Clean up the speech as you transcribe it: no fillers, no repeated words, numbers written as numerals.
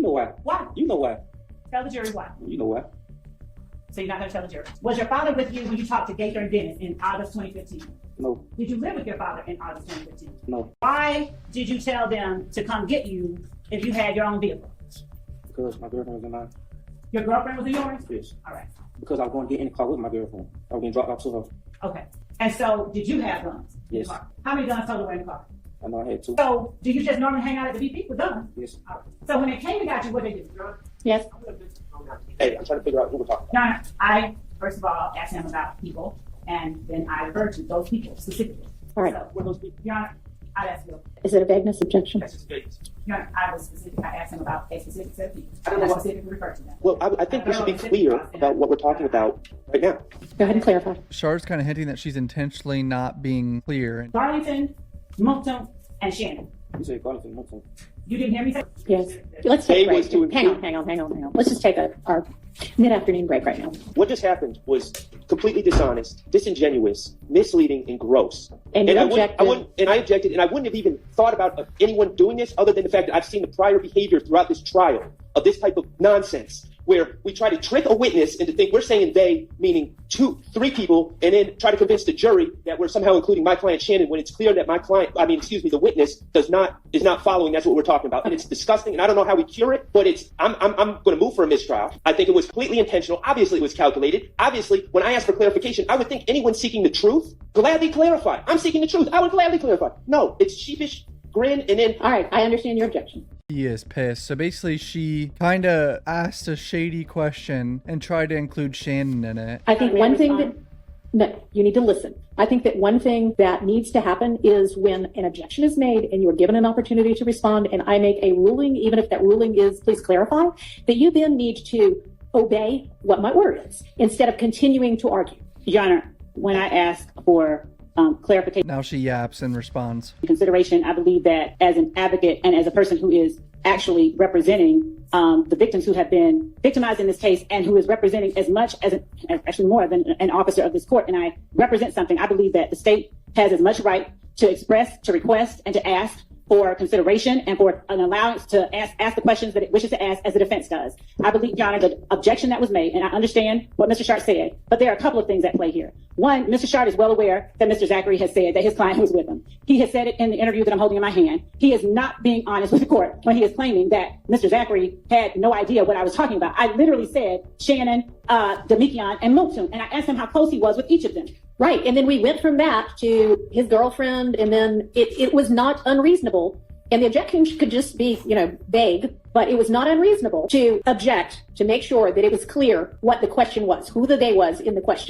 know why. Why? You know why. Tell the jury why. You know why. So you're not going to tell the jury. Was your father with you when you talked to Gator and Dennis in August 2015? No. Did you live with your father in August 2015? No. Why did you tell them to come get you if you had your own vehicle? Because my girlfriend was in mine. Your girlfriend was in yours? Yes. All right. Because I was going to get in the car with my girlfriend. I was getting dropped off to her. Okay. And so, did you have guns in Yes. the car? How many guns total were in the car? I know I had two. So, do you just normally hang out at the BP with guns? Yes. All right. So, when they came and got you, what did they do? Yes. Hey, I'm trying to figure out who we're talking about. Your Honor, I, first of all, asked him about people, and then I referred to those people specifically. All right. So, were those people? Your Honor, I asked you. Is it a vagueness objection? That's just vagueness. Your Honor, I was specific. I asked him about a specific set of people. I don't know I what- specifically referred to them. Well, I think we should be clear about what we're talking about right now. Go ahead and clarify. Shard's kind of hinting that she's intentionally not being clear. Darlington, Moncton, and Shannon. You said Garlington, Moncton. You didn't hear me say? Yes. Let's take a They was break. to Hang on. Let's just take our mid-afternoon break right now. What just happened was completely dishonest, disingenuous, misleading, and gross. And you I objected. objected, and I wouldn't have even thought about anyone doing this other than the fact that I've seen the prior behavior throughout this trial of this type of nonsense, where we try to trick a witness into think we're saying they, meaning three people, and then try to convince the jury that we're somehow including my client Shannon when it's clear that the witness is not following. That's what we're talking about, and it's disgusting. And I don't know how we cure it, but I'm going to move for a mistrial. I think it was completely intentional. Obviously, it was calculated. Obviously, when I asked for clarification, I would think anyone seeking the truth gladly clarify. I'm seeking the truth. I would gladly clarify. No, it's sheepish grin, and then All right, I understand your objection. He is pissed. So basically, she kind of asked a shady question and tried to include Shannon in it. I think one thing that, no, you need to listen. I think that one thing that needs to happen is when an objection is made and you're given an opportunity to respond and I make a ruling, even if that ruling is, please clarify, that you then need to obey what my order is instead of continuing to argue. Your Honor, when I asked for clarification, Now she yaps and responds. consideration, I believe that as an advocate and as a person who is actually representing the victims who have been victimized in this case and who is representing as much as actually more than an officer of this court, and I represent something, I believe that the state has as much right to express, to request, and to ask for consideration and for an allowance to ask the questions that it wishes to ask as the defense does. I believe, Your Honor, the objection that was made, and I understand what Mr. Sharp said, but there are a couple of things at play here. One, Mr. Sharp is well aware that Mr. Zachary has said that his client was with him. He has said it in the interview that I'm holding in my hand. He is not being honest with the court when he is claiming that Mr. Zachary had no idea what I was talking about. I literally said Shannon, Demikian, and Moulton, and I asked him how close he was with each of them. Right, and then we went from that to his girlfriend, and then it was not unreasonable. And the objection could just be, vague, but it was not unreasonable to object to make sure that it was clear what the question was, who the they was in the question.